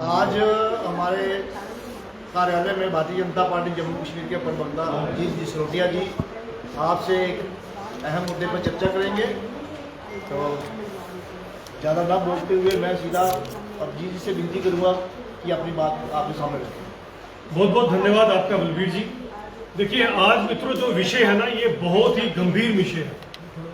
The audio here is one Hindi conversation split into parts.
आज हमारे कार्यालय में भारतीय जनता पार्टी जम्मू कश्मीर के प्रवक्ता जी सिसोदिया जी आपसे एक अहम मुद्दे पर चर्चा करेंगे। तो ज़्यादा ना बोलते हुए मैं सीधा अब जी से विनती करूँगा कि अपनी बात आपके सामने रखें। बहुत बहुत धन्यवाद आपका बलबीर जी। देखिए, आज मित्रों जो विषय है ना, ये बहुत ही गंभीर विषय है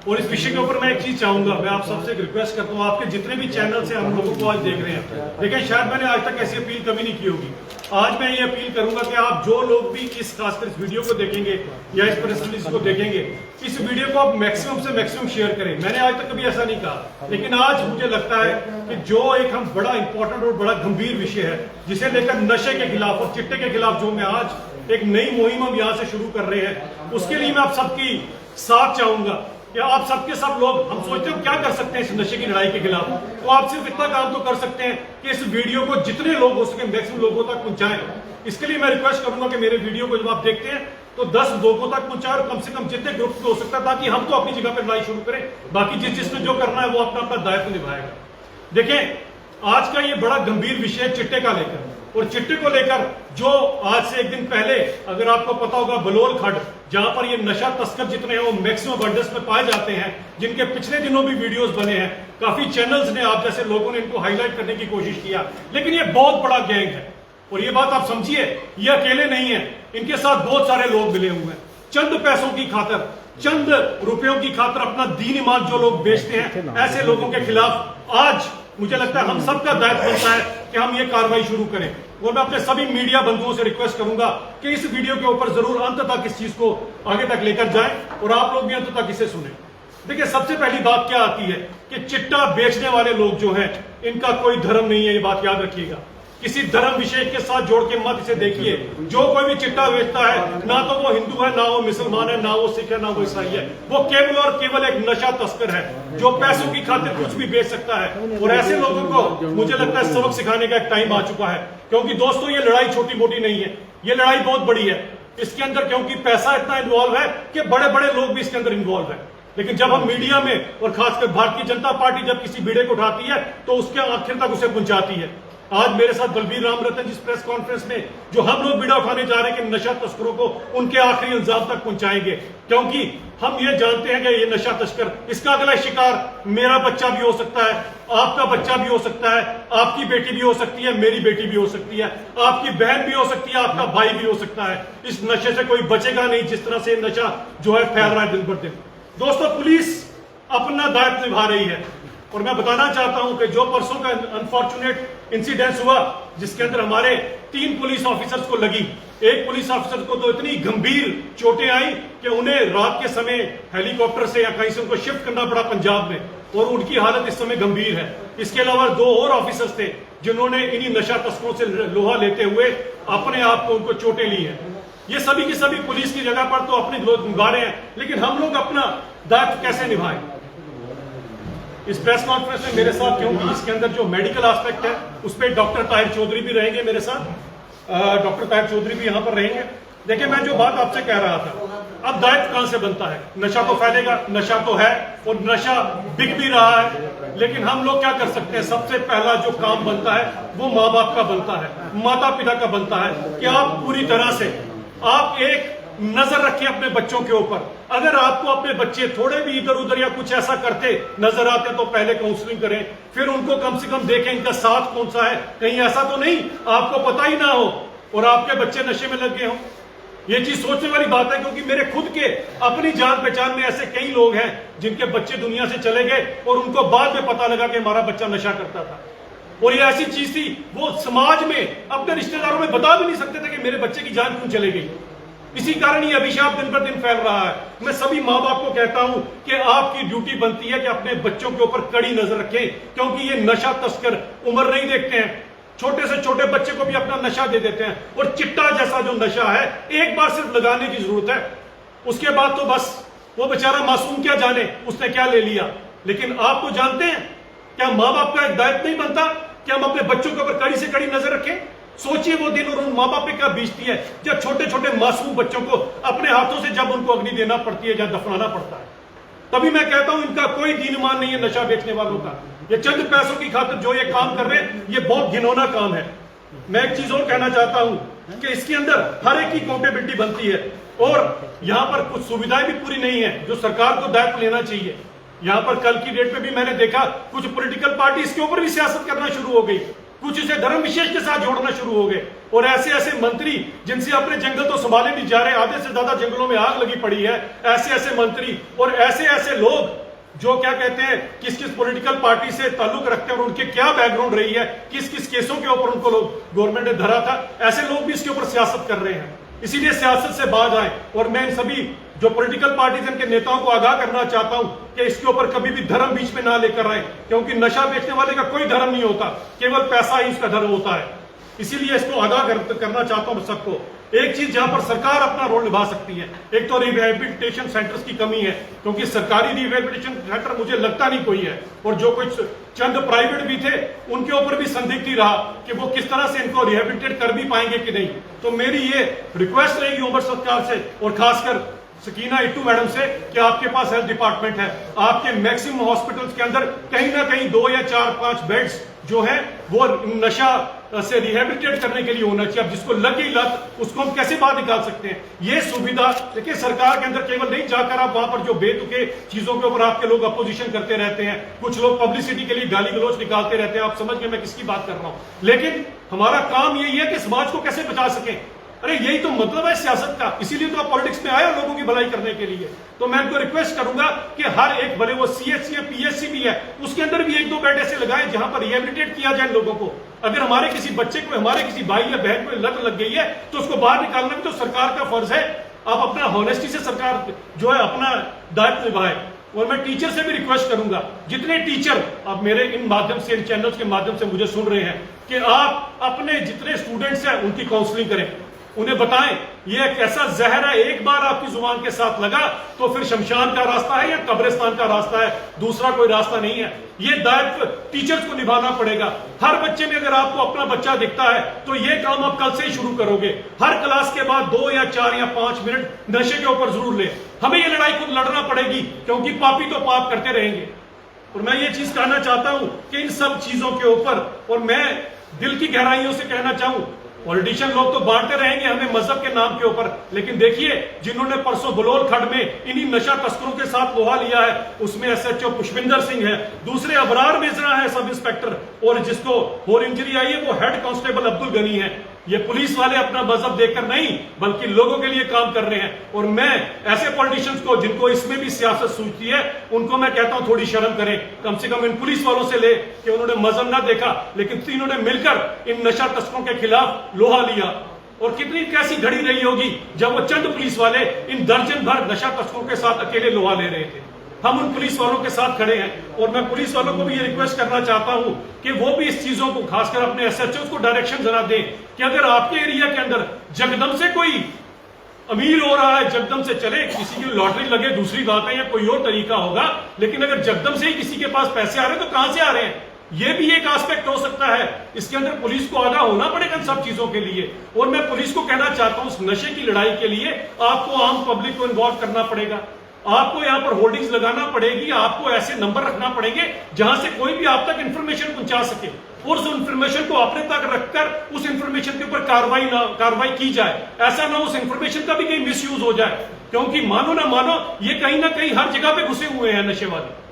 और इस विषय के ऊपर मैं एक चीज चाहूंगा, मैं आप सबसे एक रिक्वेस्ट करता हूँ, आपके जितने भी चैनल से हम लोगों को आज देख रहे हैं, लेकिन शायद मैंने आज तक ऐसी अपील कभी नहीं की होगी। आज मैं ये अपील करूंगा कि आप जो लोग भी खासकर इस वीडियो को देखेंगे या इस प्रेस रिलीज को देखेंगे, इस वीडियो को आप मैक्सिमम से मैक्सिमम शेयर करें। मैंने आज तक कभी ऐसा नहीं कहा, लेकिन आज मुझे लगता है कि जो एक हम बड़ा इंपॉर्टेंट और बड़ा गंभीर विषय है, जिसे लेकर नशे के खिलाफ और चिट्टे के खिलाफ जो मैं आज एक नई मुहिम हम यहाँ से शुरू कर रहे हैं, उसके लिए मैं आप सबकी साथ चाहूंगा कि आप सबके सब लोग, हम सोचते हैं क्या कर सकते हैं इस नशे की लड़ाई के खिलाफ, तो आप सिर्फ इतना काम तो कर सकते हैं कि इस वीडियो को जितने लोग हो सके मैक्सिमम लोगों तक पहुंचाएं। इसके लिए मैं रिक्वेस्ट करूंगा कि मेरे वीडियो को जब आप देखते हैं तो 10 लोगों तक पहुंचाएं और कम से कम जितने ग्रुप हो सकता है, ताकि हम तो अपनी जगह पर लड़ाई शुरू करें, बाकी जिसने जो करना है वो अपना अपना दायित्व निभाएगा। देखें, आज का ये बड़ा गंभीर विषय चिट्टे का लेकर, और चिट्टे को लेकर जो आज से एक दिन पहले, अगर आपको पता होगा, बलोल खड्ड, जहां पर ये नशा तस्कर जितने हैं वो मैक्सिमम अबंडेंस में पाए जाते हैं, जिनके पिछले दिनों भी वीडियोस बने हैं, काफी चैनल्स ने, आप जैसे लोगों ने इनको हाईलाइट करने की कोशिश किया, लेकिन ये बहुत बड़ा गैंग है। और ये बात आप समझिए, ये अकेले नहीं है, इनके साथ बहुत सारे लोग मिले हुए हैं। चंद पैसों की खातर, चंद रुपयों की खातर अपना दीन ईमान जो लोग बेचते हैं, ऐसे लोगों के खिलाफ आज मुझे लगता है हम सबका दायित्व बनता है कि हम ये कार्रवाई शुरू करें। और मैं अपने सभी मीडिया बंधुओं से रिक्वेस्ट करूंगा कि इस वीडियो के ऊपर जरूर अंत तक इस चीज को आगे तक लेकर जाएं और आप लोग भी अंत तक इसे सुनें। देखिए, सबसे पहली बात क्या आती है कि चिट्टा बेचने वाले लोग जो हैं, इनका कोई धर्म नहीं है, ये बात याद रखिएगा। किसी धर्म विषय के साथ जोड़ के मत इसे देखिए। जो कोई भी चिट्टा बेचता है, ना तो वो हिंदू है, ना वो मुसलमान है, ना वो सिख है, ना वो ईसाई है, वो केवल और केवल एक नशा तस्कर है जो पैसों की खातिर कुछ भी बेच सकता है। और ऐसे लोगों को मुझे लगता है सबक सिखाने का एक टाइम आ चुका है, क्योंकि दोस्तों ये लड़ाई छोटी मोटी नहीं है, ये लड़ाई बहुत बड़ी है। इसके अंदर क्योंकि पैसा इतना इन्वॉल्व है कि बड़े बड़े लोग भी इसके अंदर इन्वॉल्व है। लेकिन जब हम मीडिया में, और खासकर भारतीय जनता पार्टी जब किसी बीड़े को उठाती है तो उसके आखिर तक उसे पहुंचाती है। आज मेरे साथ बलबीर राम रतन जिस प्रेस कॉन्फ्रेंस में जो हम लोग बीड़ा उठाने जा रहे हैं कि नशा तस्करों को उनके आखिरी इंजाम तक पहुंचाएंगे, क्योंकि हम ये जानते हैं कि ये नशा तस्कर, इसका अगला शिकार मेरा बच्चा भी हो सकता है, आपका बच्चा भी हो सकता है, आपकी बेटी भी हो सकती है, मेरी बेटी भी हो सकती है, आपकी बहन भी हो सकती है, आपका भाई भी हो सकता है। इस नशे से कोई बचेगा नहीं, जिस तरह से नशा जो है फैल रहा है दिन बर दिन। दोस्तों, पुलिस अपना दायित्व निभा रही है, और मैं बताना चाहता हूं कि जो परसों का अनफॉर्चुनेट इंसिडेंस हुआ, जिसके अंदर हमारे 3 पुलिस ऑफिसर्स को लगी, एक पुलिस ऑफिसर को तो इतनी गंभीर चोटें आई कि उन्हें रात के समय हेलीकॉप्टर से या कहीं से उनको शिफ्ट करना पड़ा पंजाब में, और उनकी हालत इस समय गंभीर है। इसके अलावा 2 और ऑफिसर्स थे जिन्होंने इन्हीं नशा तस्करों से लोहा लेते हुए अपने आप को, उनको चोटें ली है। ये सभी की सभी पुलिस की जगह पर तो अपनी निभा रहे हैं, लेकिन हम लोग अपना दायित्व कैसे निभाएं? इस प्रेस कॉन्फ्रेंस में मेरे साथ, क्योंकि इसके अंदर जो मेडिकल एस्पेक्ट है उस पर डॉक्टर ताहिर चौधरी भी रहेंगे मेरे साथ, डॉक्टर ताहिर चौधरी भी यहाँ पर रहेंगे। देखिए, मैं जो बात आपसे कह रहा था, अब दायित्व कहां से बनता है? नशा तो फैलेगा, नशा तो है और नशा बिक भी रहा है, लेकिन हम लोग क्या कर सकते हैं? सबसे पहला जो काम बनता है वो माँ बाप का बनता है, माता पिता का बनता है कि आप पूरी तरह से आप एक नजर रखें अपने बच्चों के ऊपर। अगर आपको अपने बच्चे थोड़े भी इधर उधर या कुछ ऐसा करते नजर आते तो पहले काउंसलिंग करें, फिर उनको कम से कम देखें इनका साथ कौन सा है, कहीं ऐसा तो नहीं आपको पता ही ना हो और आपके बच्चे नशे में लग गए हों। ये चीज सोचने वाली बात है, क्योंकि मेरे खुद के अपनी जान पहचान में ऐसे कई लोग हैं जिनके बच्चे दुनिया से चले गए और उनको बाद में पता लगा कि हमारा बच्चा नशा करता था। और ये ऐसी चीज थी, वो समाज में अपने रिश्तेदारों में बता भी नहीं सकते थे कि मेरे बच्चे की जान क्यों चले गई। इसी कारण ये अभिशाप दिन पर दिन फैल रहा है। मैं सभी माँ बाप को कहता हूं कि आपकी ड्यूटी बनती है कि अपने बच्चों के ऊपर कड़ी नजर रखें, क्योंकि ये नशा तस्कर उम्र नहीं देखते हैं, छोटे से छोटे बच्चे को भी अपना नशा दे देते हैं। और चिट्टा जैसा जो नशा है, एक बार सिर्फ लगाने की जरूरत है, उसके बाद तो बस वो बेचारा मासूम क्या जाने उसने क्या ले लिया। लेकिन आप तो जानते हैं, क्या माँ बाप का एक दायित्व नहीं बनता कि हम अपने बच्चों के ऊपर कड़ी से कड़ी नजर रखें? सोचिए वो दिन और उन माँ बाप पे क्या बीतती है जब छोटे छोटे मासूम बच्चों को अपने हाथों से जब उनको अग्नि देना पड़ती है या दफनाना पड़ता है। तभी मैं कहता हूं इनका कोई दीन ईमान नहीं है नशा बेचने वालों का। ये चंद पैसों की खातिर जो ये काम कर रहे हैं, ये बहुत घिनौना काम है। मैं एक चीज और कहना चाहता हूं कि इसके अंदर हर एक की अकाउंटेबिलिटी बनती है और यहाँ पर कुछ सुविधाएं भी पूरी नहीं है जो सरकार को दायित्व लेना चाहिए। यहाँ पर कल की डेट में भी मैंने देखा कुछ पॉलिटिकल पार्टी इसके ऊपर भी सियासत करना शुरू हो गई, कुछ इसे धर्म विशेष के साथ जोड़ना शुरू हो गए और ऐसे ऐसे मंत्री जिनसे अपने जंगल तो संभाले नहीं जा रहे, आधे से ज्यादा जंगलों में आग लगी पड़ी है, ऐसे ऐसे मंत्री और ऐसे ऐसे लोग जो क्या कहते हैं किस किस पॉलिटिकल पार्टी से ताल्लुक रखते हैं और उनके क्या बैकग्राउंड रही है, किस किस केसों के ऊपर उनको लोग गवर्नमेंट ने धरा था, ऐसे लोग भी इसके ऊपर सियासत कर रहे हैं। इसीलिए सियासत से बाज आए और मैं इन सभी जो पॉलिटिकल पार्टीज इनके नेताओं को आगाह करना चाहता हूं कि इसके ऊपर कभी भी धर्म बीच में ना लेकर आए, क्योंकि नशा बेचने वाले का कोई धर्म नहीं होता, केवल पैसा ही उसका धर्म होता है। इसीलिए इसको आगाह करना चाहता हूं सबको। एक चीज जहां पर सरकार अपना रोल निभा सकती है, एक तो रिहैबिलिटेशन सेंटर्स की कमी है, क्योंकि सरकारी रिहैबिलिटेशन सेंटर मुझे लगता नहीं कोई है और जो कुछ चंद प्राइवेट भी थे उनके ऊपर भी संदिग्ध ही रहा कि वो किस तरह से इनको रिहैबिलिटेट कर भी पाएंगे कि नहीं। तो मेरी ये रिक्वेस्ट रहेगी उमर सरकार से और खासकर सकीना इट्टू मैडम से कि आपके पास हेल्थ डिपार्टमेंट है, आपके मैक्सिमम हॉस्पिटल्स के अंदर कहीं ना कहीं 2 या 4-5 बेड्स जो है वो नशा से रिहैबिलिटेट करने के लिए होना चाहिए। अब जिसको लगी लत उसको हम कैसे बाहर निकाल सकते हैं, ये सुविधा देखिए सरकार के अंदर केवल नहीं जाकर आप वहां पर जो बेतुके चीजों के ऊपर आपके लोग अपोजिशन करते रहते हैं, कुछ लोग पब्लिसिटी के लिए गाली गलौज निकालते रहते हैं, आप समझ गए मैं किसकी बात कर रहा हूं। लेकिन हमारा काम यही है कि समाज को कैसे बचा सकें। अरे यही तो मतलब है सियासत का, इसीलिए तो आप पॉलिटिक्स में आए हो लोगों की भलाई करने के लिए। तो मैं इनको रिक्वेस्ट करूंगा कि हर एक भले वो सीएचसी है, पीएचसी भी है, उसके अंदर भी 1-2 बेड ऐसे लगाएं जहां पर रिहेबिलिटेट किया जाए लोगों को। अगर हमारे किसी बच्चे को, हमारे किसी भाई या बहन को लत लग गई है तो उसको बाहर निकालना भी तो सरकार का फर्ज है। आप अपना हॉनेस्टी से सरकार जो है अपना दायित्व निभाए। और मैं टीचर से भी रिक्वेस्ट करूंगा, जितने टीचर आप मेरे इन माध्यम से, इन चैनल्स के माध्यम से मुझे सुन रहे हैं, कि आप अपने जितने स्टूडेंट्स हैं उनकी काउंसलिंग करें, उन्हें बताएं ये एक ऐसा जहर है, एक बार आपकी जुबान के साथ लगा तो फिर शमशान का रास्ता है या कब्रिस्तान का रास्ता है, दूसरा कोई रास्ता नहीं है। ये दायित्व टीचर्स को निभाना पड़ेगा। हर बच्चे में अगर आपको अपना बच्चा दिखता है तो ये काम आप कल से ही शुरू करोगे। हर क्लास के बाद 2 या 4 या 5 मिनट नशे के ऊपर जरूर ले। हमें ये लड़ाई खुद लड़ना पड़ेगी, क्योंकि पापी तो पाप करते रहेंगे। और मैं ये चीज कहना चाहता हूं कि इन सब चीजों के ऊपर, और मैं दिल की गहराइयों से कहना चाहूं, पॉलिटिशियन लोग तो बांटते रहेंगे हमें मजहब के नाम के ऊपर, लेकिन देखिए जिन्होंने परसों बलोल खंड में इन्हीं नशा तस्करों के साथ लोहा लिया है, उसमें एसएचओ पुष्पिंदर सिंह है, दूसरे अबरार मिश्रा है सब इंस्पेक्टर, और जिसको और इंजरी आई है वो हेड कांस्टेबल अब्दुल गनी है। ये पुलिस वाले अपना मजहब देखकर नहीं बल्कि लोगों के लिए काम कर रहे हैं। और मैं ऐसे पॉलिटिशियंस को जिनको इसमें भी सियासत सूझती है उनको मैं कहता हूं थोड़ी शर्म करें, कम से कम इन पुलिस वालों से ले कि उन्होंने मजहब ना देखा, लेकिन तीनों ने मिलकर इन नशा तस्करों के खिलाफ लोहा लिया। और कितनी कैसी घड़ी रही होगी जब वो चंद पुलिस वाले इन दर्जन भर नशा तस्करों के साथ अकेले लोहा ले रहे थे। हम उन पुलिस वालों के साथ खड़े हैं और मैं पुलिस वालों को भी ये रिक्वेस्ट करना चाहता हूं कि वो भी इस चीजों को, खासकर अपने एसएचओ को डायरेक्शन जरा दें कि अगर आपके एरिया के अंदर जगदम से कोई अमीर हो रहा है, जगदम से चले, किसी की लॉटरी लगे दूसरी बात है या कोई और तरीका होगा, लेकिन अगर जगदम से ही किसी के पास पैसे आ रहे हैं तो कहां से आ रहे हैं, ये भी एक एस्पेक्ट हो सकता है। इसके अंदर पुलिस को आगाह होना पड़ेगा इन सब चीजों के लिए। और मैं पुलिस को कहना चाहता हूं, उस नशे की लड़ाई के लिए आपको आम पब्लिक को इन्वॉल्व करना पड़ेगा, आपको यहां पर होर्डिंग्स लगाना पड़ेगी, आपको ऐसे नंबर रखना पड़ेंगे जहां से कोई भी आप तक इंफॉर्मेशन पहुंचा सके और उस इंफॉर्मेशन को अपने तक रखकर उस इंफॉर्मेशन के ऊपर कार्रवाई की जाए। ऐसा ना उस इंफॉर्मेशन का भी कहीं मिसयूज हो जाए, क्योंकि मानो ना मानो ये कहीं ना कहीं हर जगह पे घुसे हुए हैं नशे वाले।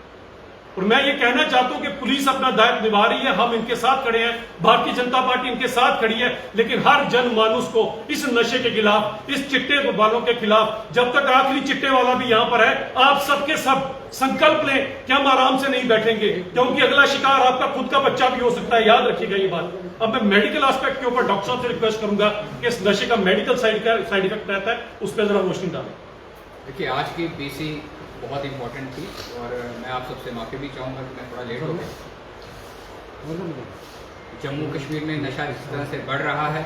और मैं ये कहना चाहता हूं कि पुलिस अपना दायित्व निभा रही है, हम इनके साथ खड़े हैं, भारतीय जनता पार्टी इनके साथ खड़ी है, लेकिन हर जनमानुस को इस नशे के खिलाफ, इस चिट्टे वालों के खिलाफ, जब तक आखिरी चिट्टे वाला भी यहां पर है, आप सबके सब संकल्प लें कि हम आराम से नहीं बैठेंगे, क्योंकि अगला शिकार आपका खुद का बच्चा भी हो सकता है, याद रखिएगा ये बात। अब मैं मेडिकल एस्पेक्ट के ऊपर डॉक्टर साहब से रिक्वेस्ट करूंगा कि इस नशे का मेडिकल साइड इफेक्ट रहता है, उस पर जरा रोशनी डालें। देखिए आज की बीसी बहुत इंपॉर्टेंट थी और मैं आप सबसे माफ़ी भी चाहूँगा कि मैं थोड़ा लेट हो गया। जम्मू कश्मीर में नशा इस तरह से बढ़ रहा है,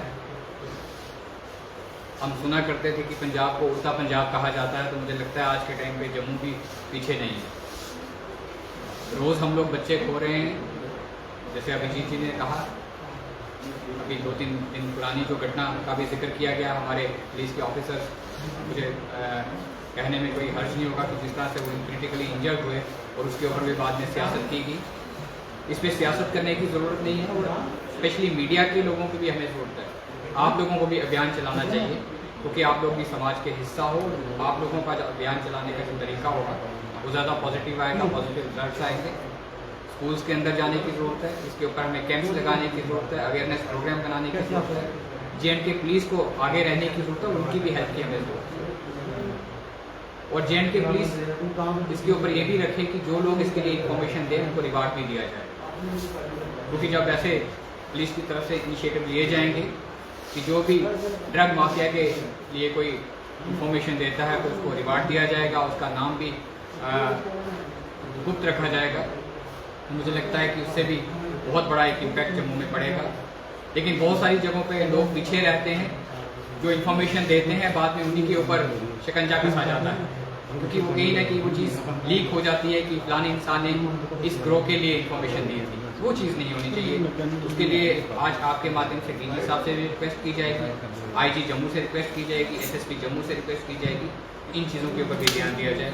हम सुना करते थे कि पंजाब को उड़ता पंजाब कहा जाता है, तो मुझे लगता है आज के टाइम पे जम्मू भी पीछे नहीं है। रोज़ हम लोग बच्चे खो रहे हैं, जैसे अभिजीत जी ने कहा, अभी 2-3 दिन पुरानी जो घटना का भी जिक्र किया गया, हमारे पुलिस के ऑफिसर्स, मुझे कहने में कोई हर्ज नहीं होगा कि जिस तरह से वो क्रिटिकली इंजर्ड हुए और उसके ऊपर भी बाद में सियासत की गई। इस पर सियासत करने की ज़रूरत नहीं है, और स्पेशली मीडिया के लोगों की भी हमें ज़रूरत है। आप लोगों को भी अभियान चलाना चाहिए, क्योंकि आप लोग भी समाज के हिस्सा हो। आप लोगों का जो अभियान चलाने का जो तरीका होगा वो ज़्यादा पॉजिटिव आएगा, पॉजिटिव रिजल्ट्स आएंगे। स्कूल्स के अंदर जाने की ज़रूरत है, इसके ऊपर हमें कैंप्स लगाने की ज़रूरत है, अवेयरनेस प्रोग्राम बनाने की ज़रूरत है। J&K पुलिस को आगे रहने की ज़रूरत है, उनकी भी हेल्प की हमें ज़रूरत है। और J&K पुलिस इसके ऊपर ये भी रखे कि जो लोग इसके लिए इंफॉर्मेशन दें उनको रिवार्ड भी दिया जाए, क्योंकि जब ऐसे पुलिस की तरफ से इनिशिएटिव लिए जाएंगे कि जो भी ड्रग माफिया के लिए कोई इंफॉर्मेशन देता है तो उसको रिवार्ड दिया जाएगा, उसका नाम भी गुप्त रखा जाएगा। मुझे लगता है कि उससे भी बहुत बड़ा एक इम्पैक्ट जम्मू में पड़ेगा। लेकिन बहुत सारी जगहों पे लोग पीछे रहते हैं, जो इन्फॉर्मेशन देते हैं बाद में उन्हीं के ऊपर शिकंजा कसा जाता है, क्योंकि वो कहीं ना कहीं वो चीज़ लीक हो जाती है कि फलाने इंसान ने इस ग्रोह के लिए इन्फॉर्मेशन दी थी। वो चीज़ नहीं होनी चाहिए। उसके लिए आज आपके माध्यम से DG साहब से भी रिक्वेस्ट की जाएगी, IG जम्मू से रिक्वेस्ट की जाएगी, SSP जम्मू से रिक्वेस्ट की जाएगी, इन चीज़ों के ऊपर भी ध्यान दिया जाए,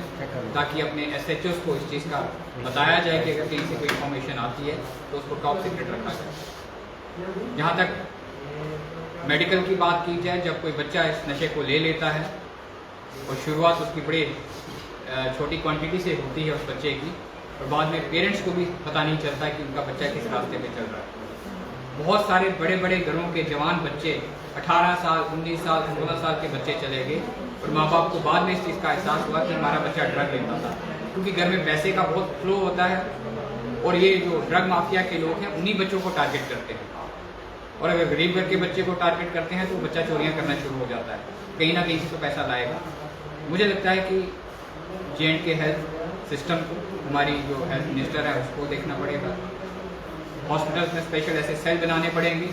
ताकि अपने SHOs को इस चीज़ का बताया जाए कि अगर कहीं से कोई इन्फॉर्मेशन आती है तो उसको टॉप सीक्रेट रखा जाए। जहाँ तक मेडिकल की बात की जाए, जब कोई बच्चा इस नशे को ले लेता है और शुरुआत उसकी बड़ी छोटी क्वांटिटी से होती है उस बच्चे की, और बाद में पेरेंट्स को भी पता नहीं चलता कि उनका बच्चा किस रास्ते पे चल रहा है। बहुत सारे बड़े बड़े घरों के जवान बच्चे 18 साल 19 साल 16 साल के बच्चे चले गए, और माँ बाप को बाद में इस चीज़ का एहसास हुआ कि हमारा बच्चा ड्रग लेता था, क्योंकि घर में पैसे का बहुत फ्लो होता है, और ये जो ड्रग माफिया के लोग हैं उन्हीं बच्चों को टारगेट करते हैं। और अगर गरीब घर के बच्चे को टारगेट करते हैं तो बच्चा चोरियाँ करना शुरू हो जाता है, कहीं ना कहीं से तो पैसा लाएगा। मुझे लगता है कि J&K हेल्थ सिस्टम को, हमारी जो हेल्थ मिनिस्टर है उसको देखना पड़ेगा। हॉस्पिटल्स में स्पेशल ऐसे सेल बनाने पड़ेंगे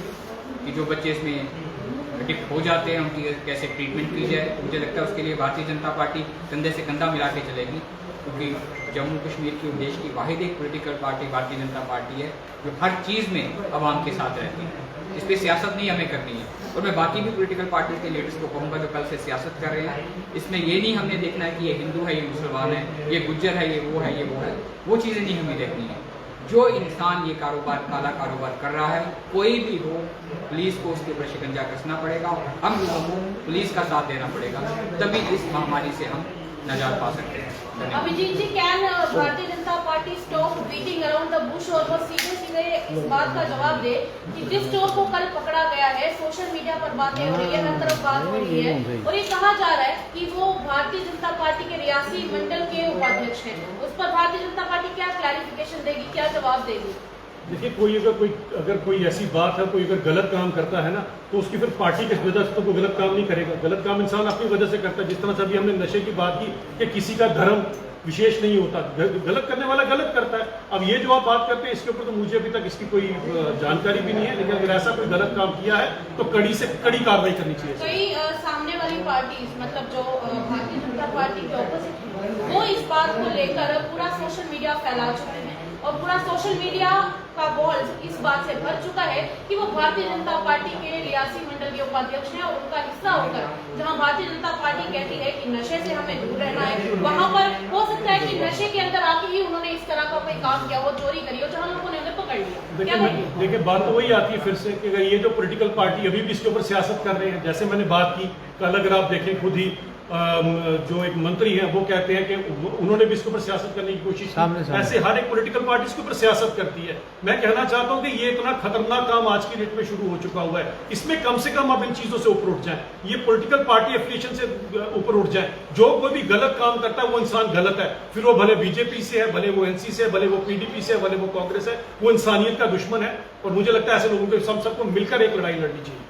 कि जो बच्चे इसमें एडिक्ट हो जाते हैं उनकी कैसे ट्रीटमेंट की जाए। मुझे लगता है उसके लिए भारतीय जनता पार्टी कंधे से कंधा मिला के चलेगी, क्योंकि जम्मू कश्मीर की देश की वाहिद एक political party Bharatiya Janata party है जो हर चीज़ में आवाम के साथ रहती है। इस पर सियासत नहीं हमें करनी है, और मैं बाकी भी पॉलिटिकल पार्टी के लीडर्स को कहूँगा जो कल से सियासत कर रहे हैं, इसमें ये नहीं हमने देखना है कि ये हिंदू है, ये मुसलमान है, ये गुज्जर है, ये वो है, ये वो है, वो चीज़ें नहीं हमें देखनी है। जो इंसान ये कारोबार, काला कारोबार कर रहा है, कोई भी हो, पुलिस को उसके ऊपर शिकंजा कसना पड़ेगा, हम लोगों को पुलिस का साथ देना पड़ेगा, तभी इस महामारी से हम नजात पा सकते हैं। अभिजीत जी, can Bharatiya Janata party stop beating around the Bush, और वो सीधे सीधे इस बात का जवाब दे कि जिस स्टोर को कल पकड़ा गया है, सोशल मीडिया पर बातें हो रही है, हर तरफ बात हो रही है, और ये कहा जा रहा है कि वो भारतीय जनता पार्टी के रियासी मंडल के उपाध्यक्ष हैं। उस पर भारतीय जनता पार्टी क्या क्लैरिफिकेशन देगी, क्या जवाब देगी? देखिए, अगर कोई ऐसी बात है, कोई अगर गलत काम करता है ना, तो उसकी फिर पार्टी की वजह से तो कोई गलत काम नहीं करेगा। गलत काम इंसान अपनी वजह से करता है। जिस तरह से अभी हमने नशे की बात की कि किसी का धर्म विशेष नहीं होता, गलत करने वाला गलत करता है। अब ये जो आप बात करते हैं इसके ऊपर तो मुझे अभी तक इसकी कोई जानकारी भी नहीं है, लेकिन अगर ऐसा कोई गलत काम किया है तो कड़ी से कड़ी कार्रवाई करनी चाहिए। कई सामने वाली पार्टी, मतलब जो भारतीय जनता पार्टी के ऑपोजिट है, वो इस बात को लेकर पूरा सोशल मीडिया फैला चुके हैं, और पूरा सोशल मीडिया का वॉल्स इस बात से भर चुका है कि वो भारतीय जनता पार्टी के रियासी मंडल के उपाध्यक्ष हैं, और उनका हिस्सा होकर जहां भारतीय जनता पार्टी कहती है कि नशे से हमें दूर रहना है, वहां पर हो सकता है कि नशे के अंदर आके ही उन्होंने इस तरह का कोई काम किया हो, चोरी करी हो, जहां लोगों ने उन्हें पकड़ लिया। देखिए, बात तो वही आती है फिर से कि ये जो पॉलिटिकल पार्टी अभी भी इसके ऊपर सियासत कर रहे हैं। जैसे मैंने बात की कल, अगर आप देखें खुद ही जो एक मंत्री हैं वो कहते हैं कि उन्होंने भी इसके ऊपर सियासत करने की कोशिश की। ऐसे हर एक पॉलिटिकल पार्टी इसके ऊपर सियासत करती है। मैं कहना चाहता हूं कि ये इतना खतरनाक काम आज की डेट में शुरू हो चुका हुआ है, इसमें कम से कम अब इन चीजों से ऊपर उठ जाए, ये पॉलिटिकल पार्टी एफिलिएशन से ऊपर उठ जाए। जो कोई भी गलत काम करता है वो इंसान गलत है, फिर वो भले बीजेपी से है, भले वो NC से है, भले वो PDP से है, भले वो कांग्रेस है, वो इंसानियत का दुश्मन है। और मुझे लगता है ऐसे लोगों को सबको मिलकर एक लड़ाई लड़नी चाहिए।